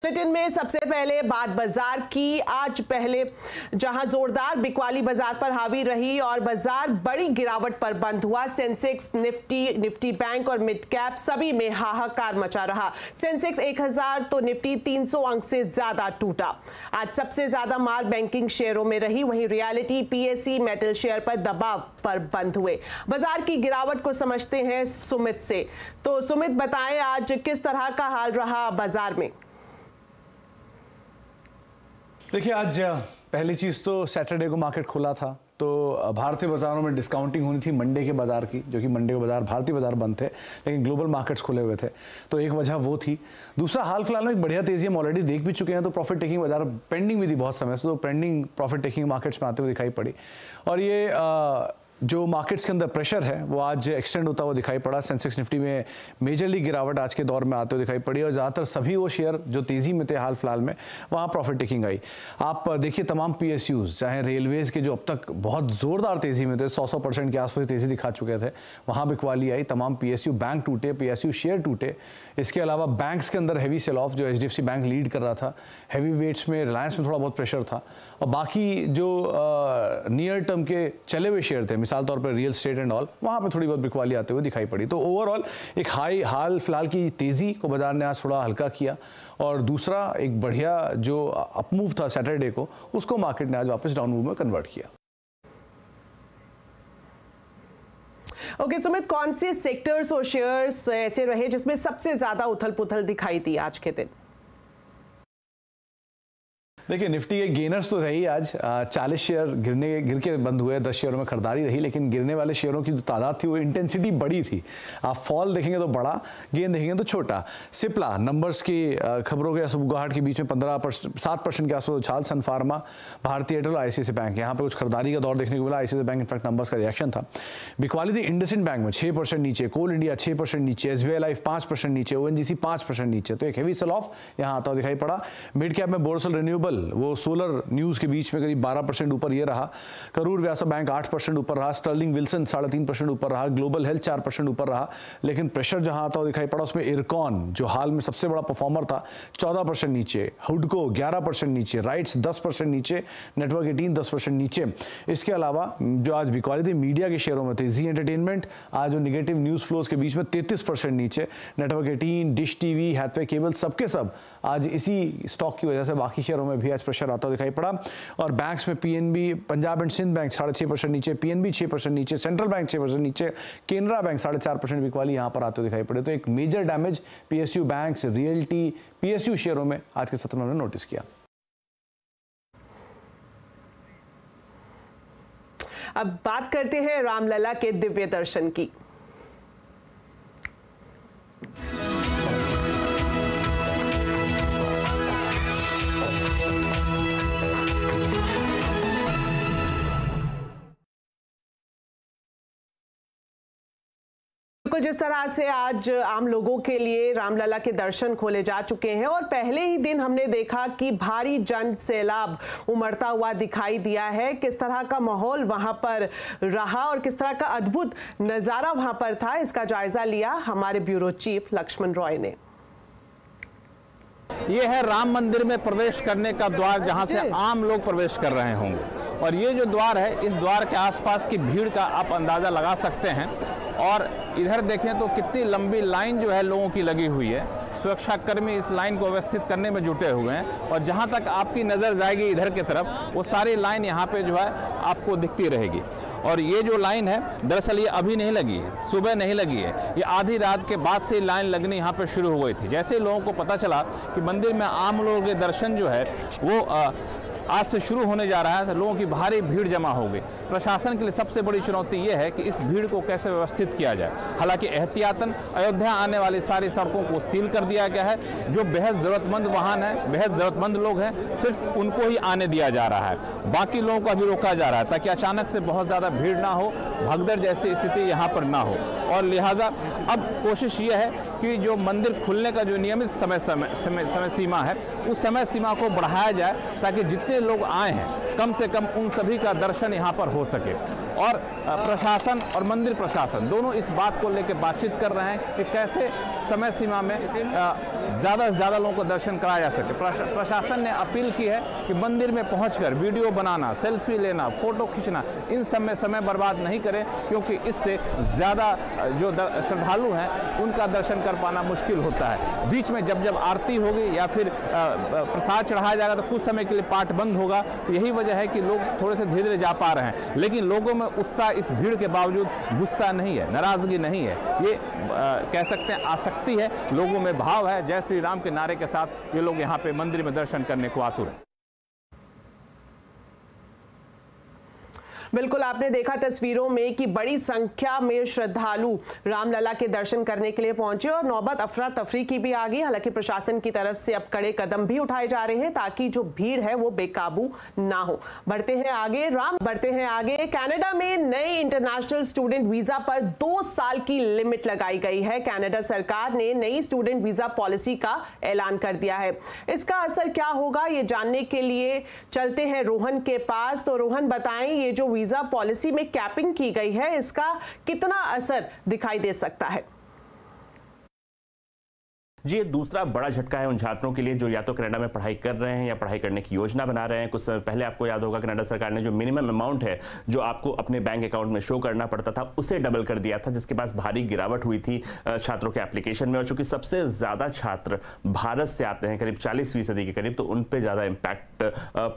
Bulletin में सबसे पहले बात बाजार की। आज पहले जहां जोरदार बिकवाली बाजार पर हावी रही और बाजार बड़ी गिरावट पर बंद हुआ। सेंसेक्स, निफ्टी बैंक और मिड कैप सभी में हाहाकार मचा रहा। सेंसेक्स 1000 तो निफ्टी 300 अंक से ज्यादा टूटा। आज सबसे ज्यादा मार बैंकिंग शेयरों में रही, वहीं रियलिटी, पीएसई, मेटल शेयर पर दबाव पर बंद हुए। बाजार की गिरावट को समझते हैं सुमित से। तो सुमित, बताएं आज किस तरह का हाल रहा बाजार में? देखिए, आज पहली चीज़ तो सैटरडे को मार्केट खुला था, तो भारतीय बाजारों में डिस्काउंटिंग होनी थी मंडे के बाजार की, जो कि मंडे के बाजार भारतीय बाजार बंद थे, लेकिन ग्लोबल मार्केट्स खुले हुए थे, तो एक वजह वो थी। दूसरा, हाल फिलहाल में एक बढ़िया तेजी हम ऑलरेडी देख भी चुके हैं, तो प्रॉफिट टेकिंग बाजार पेंडिंग भी थी बहुत समय से, तो पेंडिंग प्रॉफिट टेकिंग मार्केट्स में आते हुए दिखाई पड़ी। और ये जो मार्केट्स के अंदर प्रेशर है वो आज एक्सटेंड होता हुआ दिखाई पड़ा। सेंसेक्स निफ्टी में मेजरली गिरावट आज के दौर में आते हुए दिखाई पड़ी और ज़्यादातर सभी वो शेयर जो तेज़ी में थे हाल फिलहाल में, वहाँ प्रॉफिट टेकिंग आई। आप देखिए, तमाम पीएसयूज़, चाहे रेलवेज़ के जो अब तक बहुत ज़ोरदार तेज़ी में थे, 100% के आसपास तेज़ी दिखा चुके थे, वहाँ बिकवाली आई। तमाम पीएसयू बैंक टूटे, पीएसयू शेयर टूटे। इसके अलावा बैंक्स के अंदर हैवी सेल ऑफ, जो एचडीएफसी बैंक लीड कर रहा था। हैवी वेट्स में रिलायंस में थोड़ा बहुत प्रेशर था, और बाकी जो नियर टर्म के चले हुए शेयर थे, मिसाल तौर पर रियल एंड ऑल, वहां पे थोड़ी बहुत बिकवाली आते हुए दिखाई पड़ी। तो ओवरऑल एक हाल फिलहाल की तेजी को बाजार ने आज थोड़ा हल्का किया, और दूसरा एक बढ़िया जो अपमूव था सैटरडे को, उसको मार्केट ने आज वापस डाउन मूव में कन्वर्ट किया। ओके सुमित, कौन से सेक्टर्स और शेयर्स ऐसे रहे जिसमें सबसे ज्यादा उथल पुथल दिखाई दी आज के दिन? देखिए, निफ्टी के गेनर्स तो रही आज। 40 शेयर गिर के बंद हुए, 10 शेयरों में खरीदारी रही, लेकिन गिरने वाले शेयरों की जो तादाद थी वो इंटेंसिटी बड़ी थी। आप फॉल देखेंगे तो बड़ा, गेन देखेंगे तो छोटा। सिप्ला नंबर्स की खबरों के सुबह के बीच में 7% के आसपास उछाल। सन फार्मा, भारतीय एयरटेल, आईसीआईसीआई बैंक, यहाँ पे कुछ खरीदारी का दौर देखने को मिला। आईसीआईसीआई बैंक इनफैक्ट नंबर्स का रिएक्शन था। बिकवाली थी इंडसइंड बैंक में 6% नीचे, कोल इंडिया 6% नीचे, एसबीआई लाइफ 5% नीचे, ओएनजीसी 5% नीचे। तो एक हेवी सेल ऑफ यहाँ आता हुआ दिखाई पड़ा। मिड कैप में बोरसल रिन्यूएबल, वो सोलर न्यूज के बीच में करीब 12% ऊपर ये रहा। करूर व्यासा बैंक 8% ऊपर रहा। स्टर्लिंग विल्सन 3.5% ऊपर रहा। ग्लोबल हेल्थ 4% ऊपर रहा। लेकिन प्रेशर जहां आता हुआ दिखाई पड़ा उसमें इरकॉन, जो हाल में सबसे बड़ा परफॉर्मर था, 14% नीचे, हुडको 11% नीचे, राइट्स 10% नीचे, नेटवर्क 18 10% नीचे। इसके अलावा जो आज बिकवाली थी मीडिया के शेयरों में थे, जी एंटरटेनमेंट आज जो निगेटिव न्यूज फ्लोज के बीच में 33% नीचे, network 18, dish TV, Hathway cable, सबके सब आज इसी स्टॉक की वजह से बाकी शेयरों में भी आज प्रेशर आता दिखाई पड़ा। और बैंक्स में PNB, Punjab and Sindh bank 6.5% नीचे, पीएनबी 6% नीचे, सेंट्रल बैंक 6% नीचे, केनरा बैंक 4.5% बिकवाली यहां पर आते दिखाई पड़े। तो एक major damage PSU banks, realty, PSU शेयरों में आज के सत्र में हमने नोटिस किया। अब बात करते हैं रामलला के दिव्य दर्शन की। जिस तरह से आज आम लोगों के लिए रामलला के दर्शन खोले जा चुके हैं, और पहले ही दिन हमने देखा कि भारी जन सैलाब उमड़ता हुआ दिखाई दिया है। किस तरह का माहौल वहां पर रहा और किस तरह का अद्भुत नजारा वहां पर था, इसका जायजा लिया हमारे ब्यूरो चीफ लक्ष्मण रॉय ने। ये है राम मंदिर में प्रवेश करने का द्वार, जहां से आम लोग प्रवेश कर रहे होंगे। और ये जो द्वार है, इस द्वार के आसपास की भीड़ का आप अंदाज़ा लगा सकते हैं। और इधर देखें तो कितनी लंबी लाइन जो है लोगों की लगी हुई है। सुरक्षाकर्मी इस लाइन को व्यवस्थित करने में जुटे हुए हैं, और जहां तक आपकी नज़र जाएगी इधर की तरफ, वो सारी लाइन यहाँ पे जो है आपको दिखती रहेगी। और ये जो लाइन है, दरअसल ये अभी नहीं लगी है, सुबह नहीं लगी है, ये आधी रात के बाद से लाइन लगनी यहाँ पे शुरू हो गई थी। जैसे लोगों को पता चला कि मंदिर में आम लोगों के दर्शन जो है वो आज से शुरू होने जा रहा है, तो लोगों की भारी भीड़ जमा हो गई। प्रशासन के लिए सबसे बड़ी चुनौती ये है कि इस भीड़ को कैसे व्यवस्थित किया जाए। हालांकि एहतियातन अयोध्या आने वाली सारी सड़कों को सील कर दिया गया है। जो बेहद ज़रूरतमंद वाहन है, बेहद ज़रूरतमंद लोग हैं, सिर्फ उनको ही आने दिया जा रहा है। बाकी लोगों को अभी रोका जा रहा है, ताकि अचानक से बहुत ज़्यादा भीड़ ना हो, भगदड़ जैसी स्थिति यहाँ पर ना हो। और लिहाजा अब कोशिश ये है कि जो मंदिर खुलने का जो नियमित समय सीमा है, उस समय सीमा को बढ़ाया जाए, ताकि जितने लोग आए हैं कम से कम उन सभी का दर्शन यहाँ पर हो सके। और प्रशासन और मंदिर प्रशासन दोनों इस बात को लेकर बातचीत कर रहे हैं कि कैसे समय सीमा में ज़्यादा से ज़्यादा लोगों को दर्शन कराया जा सके। प्रशासन ने अपील की है कि मंदिर में पहुंचकर वीडियो बनाना, सेल्फी लेना, फोटो खींचना, इन सब में समय बर्बाद नहीं करें, क्योंकि इससे ज़्यादा जो श्रद्धालु हैं उनका दर्शन कर पाना मुश्किल होता है। बीच में जब आरती होगी या फिर प्रसाद चढ़ाया जाएगा तो कुछ समय के लिए पाठ बंद होगा, तो यही वजह है कि लोग थोड़े से धीरे धीरे जा पा रहे हैं। लेकिन लोगों में उत्साह, इस भीड़ के बावजूद गुस्सा नहीं है, नाराजगी नहीं है, ये कह सकते हैं आसक्ति है, लोगों में भाव है। जय श्री राम के नारे के साथ ये लोग यहाँ पे मंदिर में दर्शन करने को आतुर हैं। बिल्कुल, आपने देखा तस्वीरों में कि बड़ी संख्या में श्रद्धालु रामलला के दर्शन करने के लिए पहुंचे और नौबत अफरा तफरी की भी आ गई। हालांकि प्रशासन की तरफ से अब कड़े कदम भी उठाए जा रहे हैं ताकि जो भीड़ है वो बेकाबू ना हो। बढ़ते हैं आगे। कनाडा में नए इंटरनेशनल स्टूडेंट वीजा पर 2 साल की लिमिट लगाई गई है। कनाडा सरकार ने नई स्टूडेंट वीजा पॉलिसी का ऐलान कर दिया है। इसका असर क्या होगा, ये जानने के लिए चलते हैं रोहन के पास। तो रोहन, बताएं, ये जो वीजा पॉलिसी में कैपिंग की गई है, इसका कितना असर दिखाई दे सकता है? जी, ये दूसरा बड़ा झटका है उन छात्रों के लिए जो या तो कनाडा में पढ़ाई कर रहे हैं या पढ़ाई करने की योजना बना रहे हैं। कुछ समय पहले आपको याद होगा कनाडा सरकार ने जो मिनिमम अमाउंट है जो आपको अपने बैंक अकाउंट में शो करना पड़ता था, उसे डबल कर दिया था, जिसके पास भारी गिरावट हुई थी छात्रों के एप्लीकेशन में। और चूंकि सबसे ज्यादा छात्र भारत से आते हैं, करीब 40% के करीब, तो उन पर ज्यादा इंपैक्ट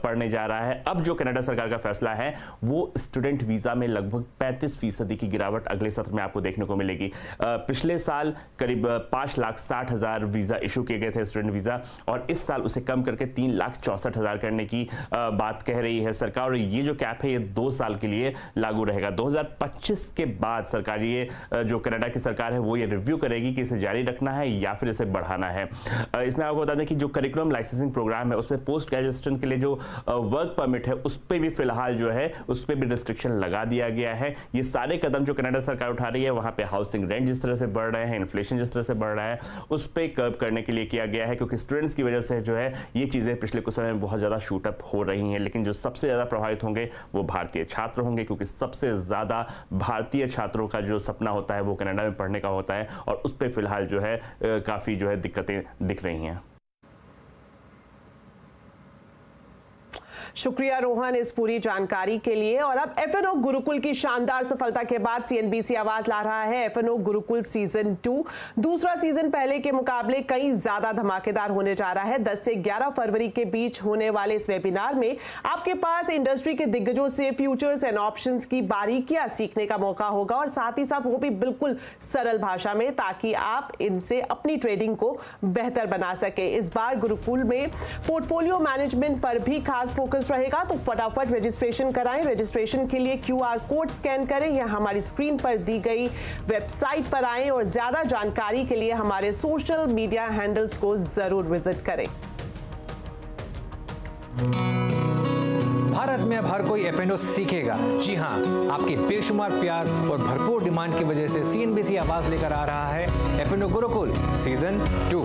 पड़ने जा रहा है। अब जो कनाडा सरकार का फैसला है वो स्टूडेंट वीजा में लगभग 35% की गिरावट अगले सत्र में आपको देखने को मिलेगी। पिछले साल करीब 5,60,000 वीजा इशू किए गए थे, स्टूडेंट वीजा, और इस साल उसे कम करके 3,64,000 करने की बात कह रही है सरकार। और ये जो कैप है ये 2 साल के लिए लागू रहेगा। 2025 के बाद सरकार, ये जो कनाडा की सरकार है वो ये रिव्यू करेगी कि इसे जारी रखना है या फिर इसे बढ़ाना है। इसमें आपको बता दें कि जो करिकुलम लाइसेंसिंग प्रोग्राम है उसमें पोस्ट ग्रेजुएशन के लिए जो वर्क परमिट है उस पर भी फिलहाल जो है उस पर भी रिस्ट्रिक्शन लगा दिया गया है। ये सारे कदम जो कनाडा सरकार उठा रही है, वहां पे हाउसिंग रेंट जिस तरह से बढ़ रहे हैं, इन्फ्लेशन जिस तरह से बढ़ रहा है, उस पे कर्व करने के लिए किया गया है, क्योंकि स्टूडेंट्स की वजह से जो है ये चीजें पिछले कुछ समय में बहुत ज्यादा शूट अप हो रही हैं। लेकिन जो सबसे ज्यादा प्रभावित होंगे वो भारतीय छात्र होंगे, क्योंकि सबसे ज्यादा भारतीय छात्रों का जो सपना होता है वो कनाडा में पढ़ने का होता है, और उस पर फिलहाल जो है काफी जो है दिक्कतें दिख रही हैं। शुक्रिया रोहन इस पूरी जानकारी के लिए। और अब एफएनओ गुरुकुल की शानदार सफलता के बाद सीएनबीसी आवाज ला रहा है एफएनओ गुरुकुल सीजन 2। दूसरा सीजन पहले के मुकाबले कई ज्यादा धमाकेदार होने जा रहा है। 10 से 11 फरवरी के बीच होने वाले इस वेबिनार में आपके पास इंडस्ट्री के दिग्गजों से फ्यूचर्स एंड ऑप्शंस की बारीकियां सीखने का मौका होगा, और साथ ही साथ वो भी बिल्कुल सरल भाषा में, ताकि आप इनसे अपनी ट्रेडिंग को बेहतर बना सके। इस बार गुरुकुल में पोर्टफोलियो मैनेजमेंट पर भी खास फोकस रहेगा, तो फटाफट रजिस्ट्रेशन कराएं। रजिस्ट्रेशन के लिए क्यूआर कोड स्कैन करें या हमारी स्क्रीन पर दी गई वेबसाइट पर आएं, और ज्यादा जानकारी के लिए हमारे सोशल मीडिया हैंडल्स को जरूर विजिट करें। भारत में अब हर कोई एफएनओ सीखेगा। जी हां, आपकी बेशुमार प्यार और भरपूर डिमांड की वजह से सीएनबीसी आवाज लेकर आ रहा है एफएनओ गुरुकुल सीजन 2।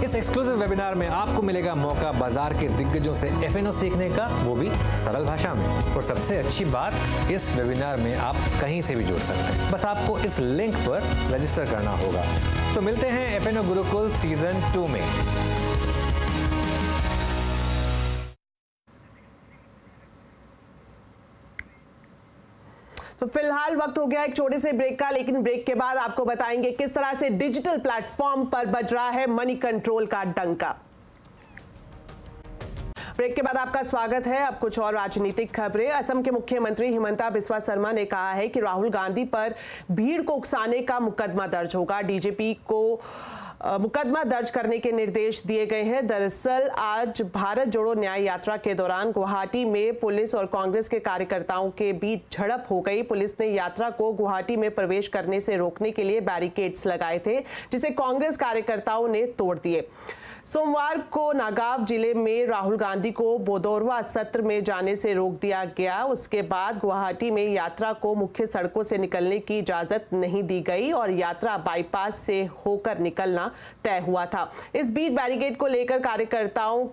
इस एक्सक्लूसिव वेबिनार में आपको मिलेगा मौका बाजार के दिग्गजों से एफएनओ सीखने का, वो भी सरल भाषा में। और सबसे अच्छी बात, इस वेबिनार में आप कहीं से भी जुड़ सकते हैं, बस आपको इस लिंक पर रजिस्टर करना होगा। तो मिलते हैं एफएनओ गुरुकुल सीजन 2 में। तो फिलहाल वक्त हो गया एक छोटे से ब्रेक का, लेकिन ब्रेक के बाद आपको बताएंगे किस तरह से डिजिटल प्लेटफॉर्म पर बज रहा है मनी कंट्रोल का डंका। ब्रेक के बाद आपका स्वागत है। अब कुछ और राजनीतिक खबरें। असम के मुख्यमंत्री हिमंता बिस्वा शर्मा ने कहा है कि राहुल गांधी पर भीड़ को उकसाने का मुकदमा दर्ज होगा। डीजीपी को मुकदमा दर्ज करने के निर्देश दिए गए हैं। दरअसल आज भारत जोड़ो न्याय यात्रा के दौरान गुवाहाटी में पुलिस और कांग्रेस के कार्यकर्ताओं के बीच झड़प हो गई। पुलिस ने यात्रा को गुवाहाटी में प्रवेश करने से रोकने के लिए बैरिकेड्स लगाए थे, जिसे कांग्रेस कार्यकर्ताओं ने तोड़ दिए। सोमवार को नागाव जिले में राहुल गांधी को बोदौरवा सत्र में जाने से रोक दिया गया। उसके बाद गुवाहाटी में यात्रा को मुख्य सड़कों से निकलने की इजाजत नहीं दी गई और यात्रा बाईपास से होकर निकलना तय हुआ था। इस बीच बैरिकेड को लेकर कार्यकर्ताओं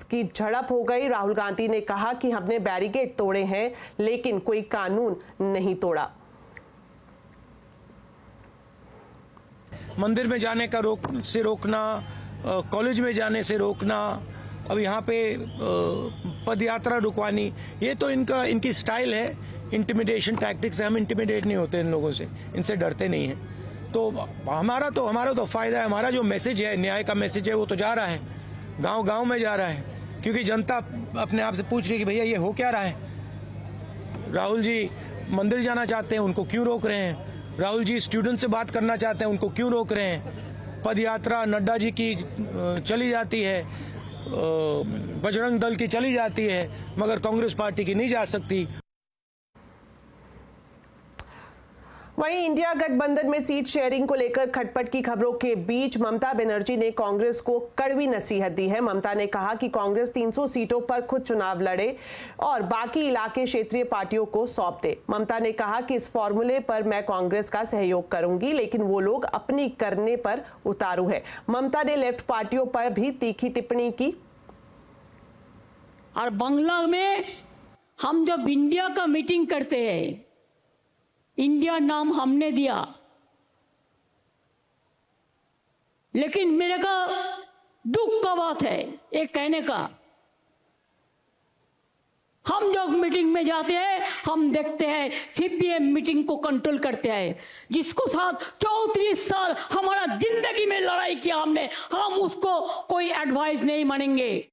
की झड़प हो गई। राहुल गांधी ने कहा कि हमने बैरिकेड तोड़े हैं, लेकिन कोई कानून नहीं तोड़ा। मंदिर में जाने का रोकना, कॉलेज में जाने से रोकना, अब यहाँ पे पद यात्रा रुकवानी, ये तो इनकी स्टाइल है, इंटिमिडेशन टैक्टिक्स है। हम इंटिमिडेट नहीं होते इन लोगों से, इनसे डरते नहीं हैं। तो हमारा तो फ़ायदा है, हमारा जो मैसेज है, न्याय का मैसेज है, वो तो जा रहा है, गांव-गांव में जा रहा है, क्योंकि जनता अपने आप से पूछ रही है कि भैया ये हो क्या रहा है। राहुल जी मंदिर जाना चाहते हैं, उनको क्यों रोक रहे हैं? राहुल जी स्टूडेंट से बात करना चाहते हैं, उनको क्यों रोक रहे हैं? पद यात्रा नड्डा जी की चली जाती है, बजरंग दल की चली जाती है, मगर कांग्रेस पार्टी की नहीं जा सकती। वहीं इंडिया गठबंधन में सीट शेयरिंग को लेकर खटपट की खबरों के बीच ममता बनर्जी ने कांग्रेस को कड़वी नसीहत दी है। ममता ने कहा कि कांग्रेस 300 सीटों पर खुद चुनाव लड़े और बाकी इलाके क्षेत्रीय पार्टियों को सौंप दे। ममता ने कहा कि इस फॉर्मूले पर मैं कांग्रेस का सहयोग करूंगी, लेकिन वो लोग अपनी करने पर उतारू है। ममता ने लेफ्ट पार्टियों पर भी तीखी टिप्पणी की। और बंगला में हम जब इंडिया का मीटिंग करते हैं, इंडिया नाम हमने दिया, लेकिन मेरे का दुख का बात है एक कहने का, हम जब मीटिंग में जाते हैं हम देखते हैं सीपीएम मीटिंग को कंट्रोल करते हैं, जिसको साथ 34 साल हमारा जिंदगी में लड़ाई किया हमने, हम उसको कोई एडवाइस नहीं मानेंगे।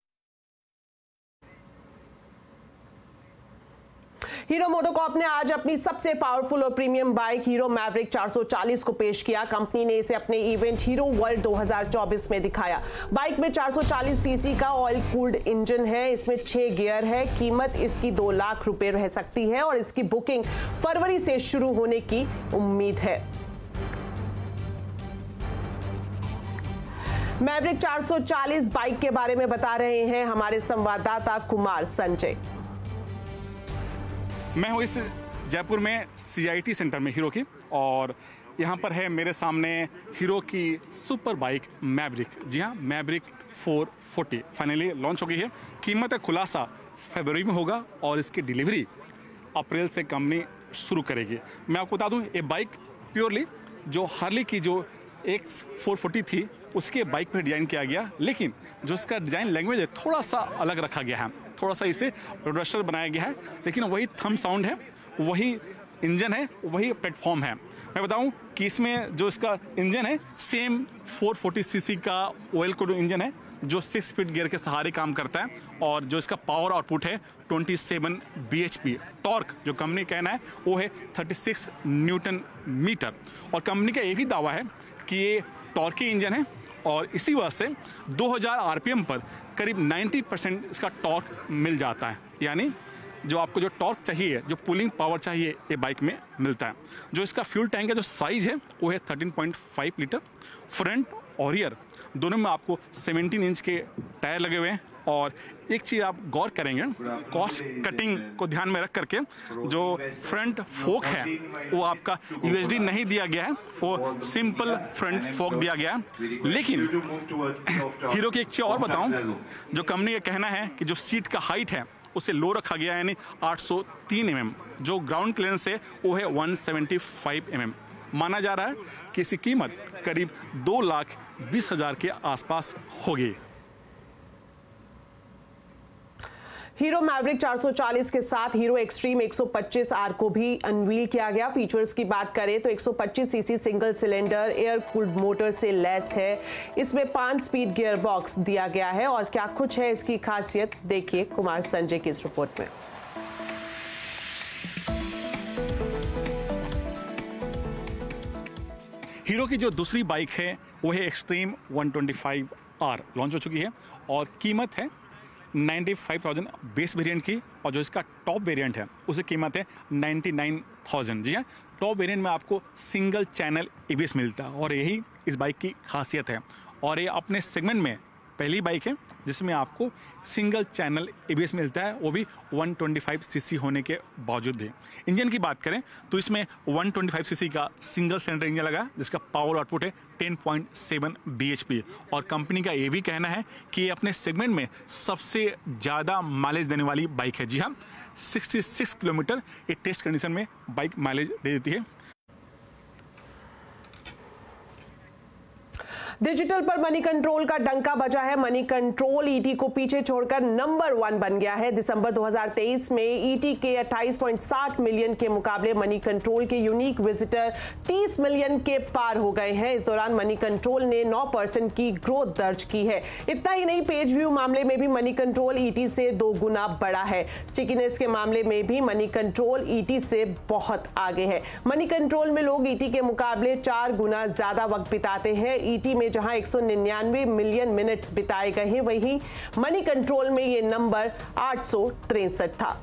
हीरो मोटोकॉर्प ने आज अपनी सबसे पावरफुल और प्रीमियम बाइक हीरो मैवरिक 440 को पेश किया। कंपनी ने इसे अपने इवेंट हीरो वर्ल्ड 2024 में दिखाया। बाइक में 440 सीसी का ऑयल कूल्ड इंजन है, इसमें 6 गियर है। कीमत इसकी 2 लाख रुपए रह सकती है और इसकी बुकिंग फरवरी से शुरू होने की उम्मीद है। मैवरिक 440 बाइक के बारे में बता रहे हैं हमारे संवाददाता कुमार संजय। मैं हूँ इस जयपुर में CIT सेंटर में हीरो की, और यहाँ पर है मेरे सामने हीरो की सुपर बाइक मैवरिक। जी हाँ, मैवरिक 440 फाइनली लॉन्च हो गई है। कीमत का खुलासा फरवरी में होगा और इसकी डिलीवरी अप्रैल से कंपनी शुरू करेगी। मैं आपको बता दूँ, ये बाइक प्योरली जो हार्ली की जो X440 थी उसके बाइक पर डिज़ाइन किया गया, लेकिन जो इसका डिज़ाइन लैंग्वेज है थोड़ा सा अलग रखा गया है, थोड़ा सा इसे रोडस्टर बनाया गया है, लेकिन वही थंब साउंड है, वही इंजन है, वही प्लेटफॉर्म है। मैं बताऊं कि इसमें जो इसका इंजन है सेम 440 सीसी का ऑयल कूल्ड इंजन है जो 6 स्पीड गियर के सहारे काम करता है, और जो इसका पावर आउटपुट है 27 bhp। टॉर्क जो कंपनी कहना है वो है 36 न्यूटन मीटर, और कंपनी का ये भी दावा है कि ये टॉर्की इंजन है और इसी वजह से 2000 RPM पर करीब 90% इसका टॉर्क मिल जाता है। यानी जो आपको जो टॉर्क चाहिए, जो पुलिंग पावर चाहिए, ये बाइक में मिलता है। जो इसका फ्यूल टैंक का जो साइज़ है वो है 13.5 लीटर। फ्रंट और रियर दोनों में आपको 17 इंच के टायर लगे हुए हैं, और एक चीज़ आप गौर करेंगे, कॉस्ट कटिंग को ध्यान में रख करके जो फ्रंट फोक है वो आपका UHD नहीं दिया गया है, वो सिंपल फ्रंट फोक दिया गया है। लेकिन हीरो की एक चीज़ और बताऊं, जो कंपनी का कहना है कि जो सीट का हाइट है उसे लो रखा गया है, यानी 803 mm। जो ग्राउंड क्लियरेंस है वो है 175 mm। माना जा रहा है कि इसकी कीमत करीब 2,20,000 के आसपास होगी। हीरो मैवरिक 440 के साथ हीरो एक्सट्रीम 125R को भी अनवील किया गया। फीचर्स की बात करें तो 125 CC single cylinder air cooled motor से लैस है। इसमें 5 स्पीड गियर बॉक्स दिया गया है, और क्या कुछ है इसकी खासियत देखिए कुमार संजय की इस रिपोर्ट में। हीरो की जो दूसरी बाइक है वो है एक्सट्रीम 125R, लॉन्च हो चुकी है और कीमत है 95,000 बेस वेरिएंट की, और जो इसका टॉप वेरिएंट है उसे कीमत है 99,000। जी हाँ, टॉप वेरिएंट में आपको सिंगल चैनल ABS मिलता है, और यही इस बाइक की खासियत है। और ये अपने सेगमेंट में पहली बाइक है जिसमें आपको सिंगल चैनल ABS मिलता है, वो भी 125 सीसी होने के बावजूद भी। इंजन की बात करें तो इसमें 125 सीसी का सिंगल सिलेंडर इंजन लगा है, जिसका पावर आउटपुट है 10.7 bhp, और कंपनी का ये भी कहना है कि ये अपने सेगमेंट में सबसे ज़्यादा माइलेज देने वाली बाइक है। जी हाँ, 66 किलोमीटर ये टेस्ट कंडीशन में बाइक माइलेज दे देती है। डिजिटल पर मनी कंट्रोल का डंका बजा है। मनी कंट्रोल ईटी को पीछे छोड़कर नंबर 1 बन गया है। दिसंबर 2023 में ईटी के 28.60 मिलियन के मुकाबले मनी कंट्रोल के यूनिक विजिटर 30 मिलियन के पार हो गए हैं। इस दौरान मनी कंट्रोल ने 9% की ग्रोथ दर्ज की है। इतना ही नहीं, पेज व्यू मामले में भी मनी कंट्रोल ईटी से 2 गुना बड़ा है। स्टिकीनेस के मामले में भी मनी कंट्रोल ईटी से बहुत आगे है। मनी कंट्रोल में लोग ईटी के मुकाबले 4 गुना ज्यादा वक्त बिताते हैं। ईटी में जहां 199 मिलियन मिनट्स बिताए गए हैं, वहीं मनी कंट्रोल में यह नंबर 863 था।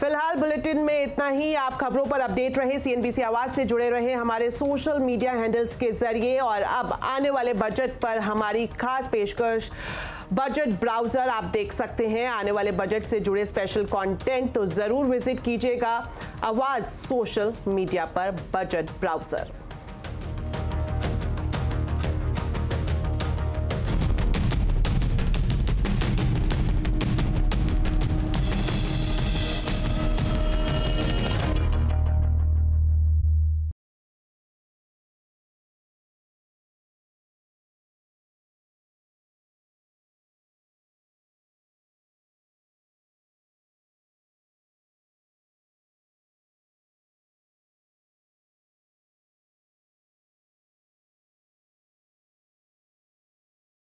फिलहाल बुलेटिन में इतना ही। आप खबरों पर अपडेट रहे, सीएनबीसी आवाज से जुड़े रहे हमारे सोशल मीडिया हैंडल्स के जरिए। और अब आने वाले बजट पर हमारी खास पेशकश बजट ब्राउजर आप देख सकते हैं। आने वाले बजट से जुड़े स्पेशल कंटेंट तो जरूर विजिट कीजिएगा आवाज सोशल मीडिया पर बजट ब्राउजर।